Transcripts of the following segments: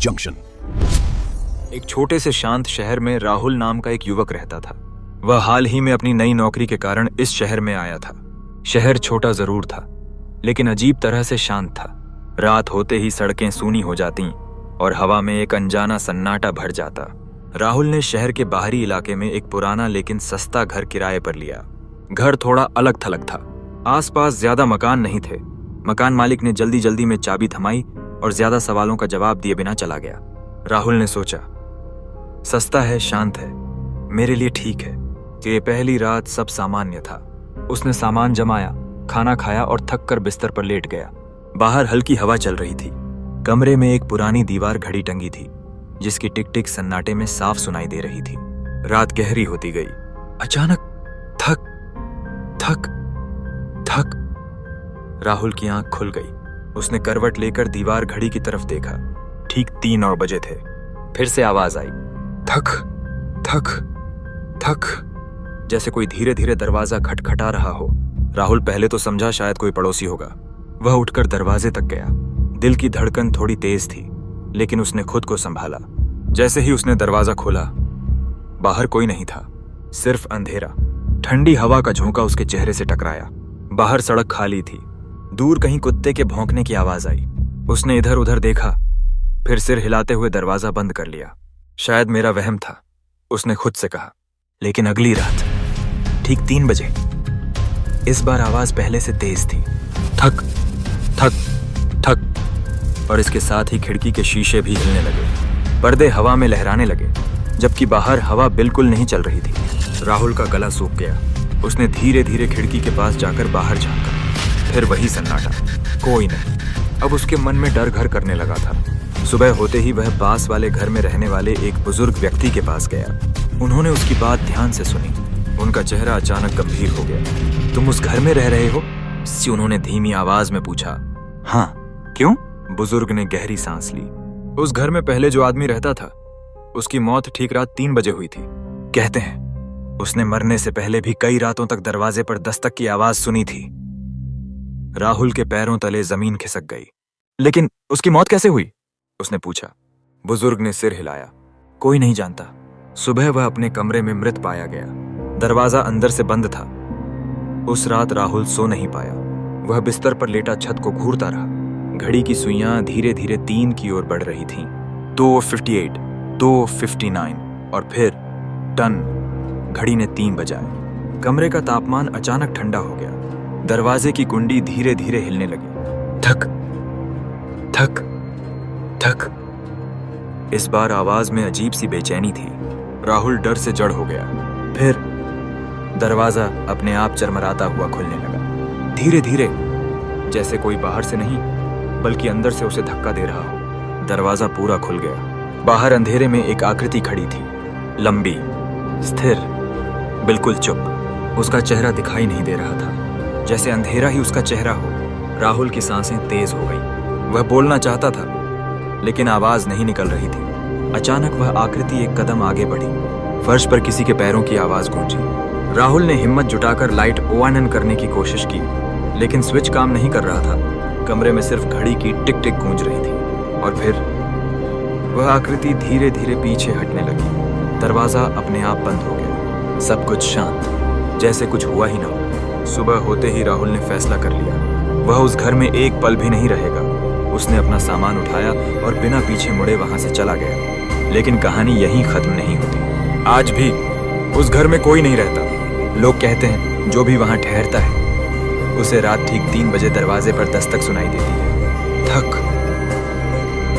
Junction. एक छोटे से शांत शहर में राहुल नाम का एक युवक रहता था। वह हाल ही में अपनी नई नौकरी के कारण इस शहर में आया था। शहर छोटा जरूर था, लेकिन अजीब तरह से शांत था। रात होते ही सड़कें सूनी हो जाती और हवा में एक अनजाना सन्नाटा भर जाता। राहुल ने शहर के बाहरी इलाके में एक पुराना लेकिन सस्ता घर किराए पर लिया। घर थोड़ा अलग थलग था। आसपास ज्यादा मकान नहीं थे। मकान मालिक ने जल्दी जल्दी में चाबी थमाई और ज्यादा सवालों का जवाब दिए बिना चला गया। राहुल ने सोचा, सस्ता है, शांत है, मेरे लिए ठीक है। कि पहली रात सब सामान्य था। उसने सामान जमाया, खाना खाया और थक कर बिस्तर पर लेट गया। बाहर हल्की हवा चल रही थी। कमरे में एक पुरानी दीवार घड़ी टंगी थी, जिसकी टिक टिक सन्नाटे में साफ सुनाई दे रही थी। रात गहरी होती गई। अचानक थक थक थक राहुल की आंख खुल गई। उसने करवट लेकर दीवार घड़ी की तरफ देखा। ठीक 3 बजे थे। फिर से आवाज आई, थक थक थक, जैसे कोई धीरे धीरे दरवाजा खटखटा रहा हो। राहुल पहले तो समझा शायद कोई पड़ोसी होगा। वह उठकर दरवाजे तक गया। दिल की धड़कन थोड़ी तेज थी, लेकिन उसने खुद को संभाला। जैसे ही उसने दरवाजा खोला, बाहर कोई नहीं था, सिर्फ अंधेरा। ठंडी हवा का झोंका उसके चेहरे से टकराया। बाहर सड़क खाली थी। दूर कहीं कुत्ते के भौंकने की आवाज आई। उसने इधर उधर देखा, फिर सिर हिलाते हुए दरवाजा बंद कर लिया। शायद मेरा वहम था, उसने खुद से कहा। लेकिन अगली रात ठीक 3 बजे इस बार आवाज पहले से तेज थी। थक थक थक, और इसके साथ ही खिड़की के शीशे भी हिलने लगे। पर्दे हवा में लहराने लगे, जबकि बाहर हवा बिल्कुल नहीं चल रही थी। राहुल का गला सूख गया। उसने धीरे धीरे खिड़की के पास जाकर बाहर झांका। फिर वही सन्नाटा, कोई नहीं। अब उसके मन में डर घर करने लगा था। सुबह होते ही वह पास वाले घर में रहने वाले एक बुजुर्ग व्यक्ति के पास गया। उन्होंने उसकी बात ध्यान से सुनी। उनका चेहरा अचानक गंभीर हो गया। तुम उस घर में रह रहे हो? उन्होंने धीमी आवाज में पूछा। हाँ, क्यों? बुजुर्ग ने गहरी सांस ली। उस घर में पहले जो आदमी रहता था, उसकी मौत ठीक रात 3 बजे हुई थी। कहते हैं उसने मरने से पहले भी कई रातों तक दरवाजे पर दस्तक की आवाज सुनी थी। राहुल के पैरों तले जमीन खिसक गई। लेकिन उसकी मौत कैसे हुई? उसने पूछा। बुजुर्ग ने सिर हिलाया। कोई नहीं जानता। सुबह वह अपने कमरे में मृत पाया गया। दरवाजा अंदर से बंद था। उस रात राहुल सो नहीं पाया। वह बिस्तर पर लेटा छत को घूरता रहा। घड़ी की सुइयां धीरे धीरे 3 की ओर बढ़ रही थीं। 2:58, 2:59 और फिर टन। घड़ी ने 3 बजाए। कमरे का तापमान अचानक ठंडा हो गया। दरवाजे की कुंडी धीरे धीरे हिलने लगी। थक थक थक। इस बार आवाज में अजीब सी बेचैनी थी। राहुल डर से जड़ हो गया। फिर दरवाजा अपने आप चरमराता हुआ खुलने लगा, धीरे धीरे, जैसे कोई बाहर से नहीं बल्कि अंदर से उसे धक्का दे रहा हो। दरवाजा पूरा खुल गया। बाहर अंधेरे में एक आकृति खड़ी थी, लंबी, स्थिर, बिल्कुल चुप। उसका चेहरा दिखाई नहीं दे रहा था, जैसे अंधेरा ही उसका चेहरा हो। राहुल की सांसें तेज हो गई। वह बोलना चाहता था, लेकिन आवाज नहीं निकल रही थी। अचानक वह आकृति एक कदम आगे बढ़ी। फर्श पर किसी के पैरों की आवाज गूंजी। राहुल ने हिम्मत जुटाकर लाइट ऑन करने की कोशिश की, लेकिन स्विच काम नहीं कर रहा था। कमरे में सिर्फ घड़ी की टिक टिक गूंज रही थी। और फिर वह आकृति धीरे धीरे पीछे हटने लगी। दरवाजा अपने आप बंद हो गया। सब कुछ शांत, जैसे कुछ हुआ ही ना हो। सुबह होते ही राहुल ने फैसला कर लिया, वह उस घर में एक पल भी नहीं रहेगा। उसने अपना सामान उठाया और बिना पीछे मुड़े वहां से चला गया। लेकिन कहानी यहीं खत्म नहीं होती। आज भी उस घर में कोई नहीं रहता। लोग कहते हैं जो भी वहां ठहरता है, उसे रात ठीक 3 बजे दरवाजे पर दस्तक सुनाई देती है। थक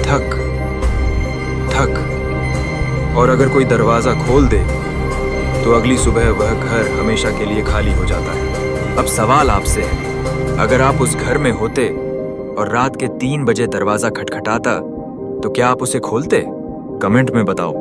थक थक। और अगर कोई दरवाजा खोल दे तो अगली सुबह वह घर हमेशा के लिए खाली हो जाता है। अब सवाल आपसे है, अगर आप उस घर में होते और रात के 3 बजे दरवाजा खटखटाता, तो क्या आप उसे खोलते? कमेंट में बताओ।